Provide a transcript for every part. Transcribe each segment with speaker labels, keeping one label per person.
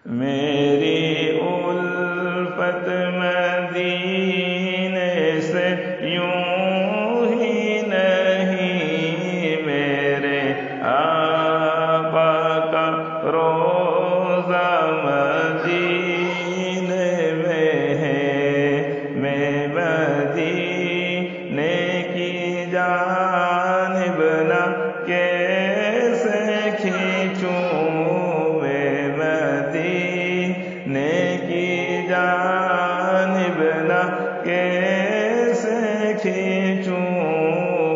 Speaker 1: میری الفت مدینے سے یوں ہی نہیں، میرے آقا کا روضہ مدینے میں ہے، میں مدینے کی جانب نہ کیسے کھینچوں، میں مدینے کی جانب نہ کیسے کھینچوں،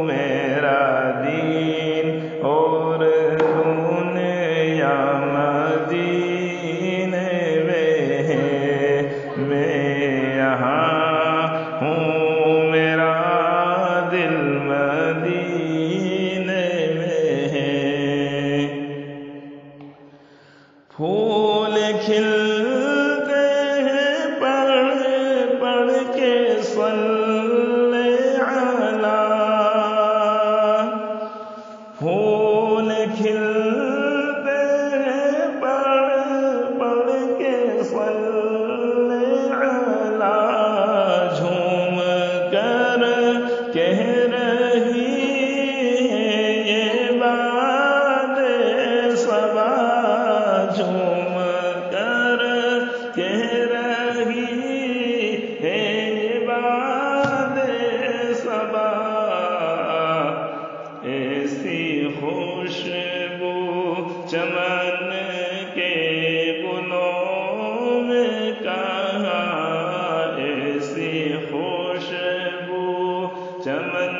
Speaker 1: میرا دین اور دنیا مدینے میں ہے، میں یہاں ہوں میرا دل مدینے میں ہے۔ پھول کھلتے ہیں پڑھ پڑھ کے صلی علیٰ، پھول کھلتے ہیں پڑھ پڑھ کے صلی علیٰ، جھوم کر کہہ رہی ہے یہ باد صبا، جھوم کر کہہ رہی ہے یہ باد صبا، ایسی خوشبو چمن کے گلوں میں کہاں، ایسی خوشبو چمن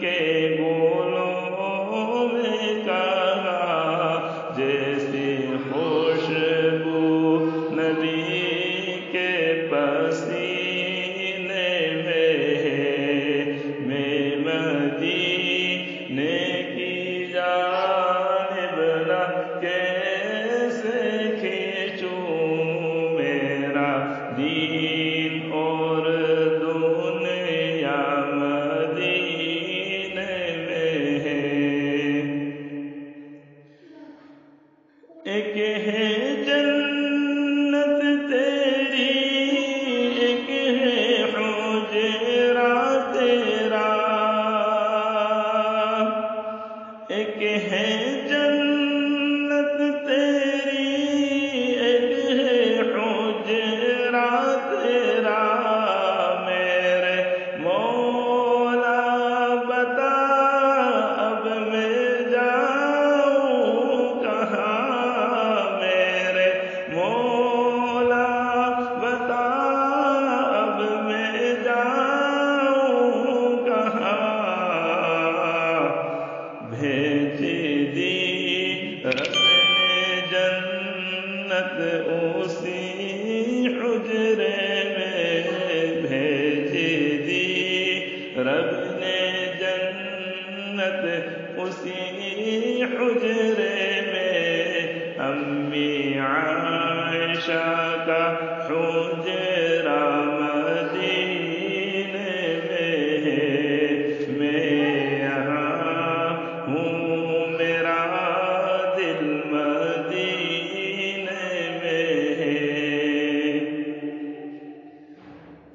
Speaker 1: کے گلوں میں کہاں، جیسی خوشبو نبی کے پسینے میں ہے، میں مدینے کی جانب نہ کیسے کھینچوں، میرا دین اور دنیا مدینے میں ہے۔ ایک ہے جنت تیری، ایک ہے حجرا تیرا، ایک ہے جنت تیری، ایک ہے حجرا تیرا، میرے مولا بتا اب میں جاؤں کہاں، میرے مولا بتا اب میں جاؤں کہاں، بھیج دی رب نے جنت اسی حجرے میں، بھیج دی رب نے جنت اسی حجرے میں، امی عائشہ کا حجرہ مدینے میں ہے، میں یہاں ہوں میرا دل مدینے میں ہے۔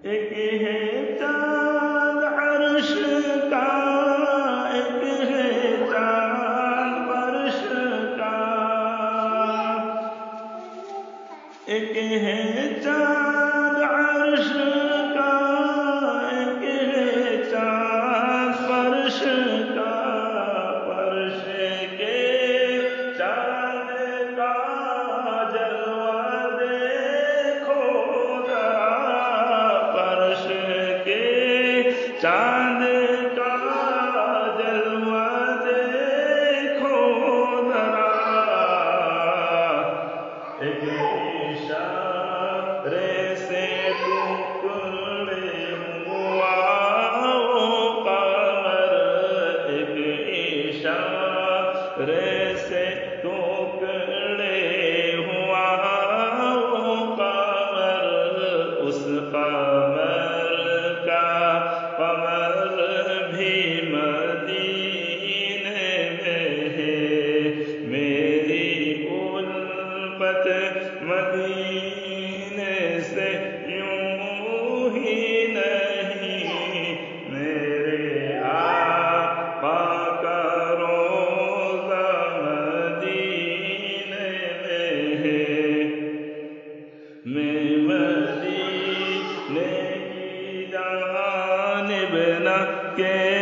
Speaker 1: ایک ہے چاند عرش کا، ایک ہے چاند فرش کا، ایک ہے چاند عرش کا، ایک ہے چاند فرش کا، فرش کے چاند کا جلوہ دیکھو ذرا، فرش کے چاند کا جلوہ دیکھو ذرا، ایک اشارے سے ٹکڑے ہوا وہ قمر، ایک اشارے سے ٹکڑے ہوا وہ قمر، اس قمر کا قمر بھی مدینے میں ہے، میری الفت محبت مدینے سے یوں ہی نہیں، میرے آقا کا روضہ مدینے میں ہے، میں مدینے کی جانب نہ کہ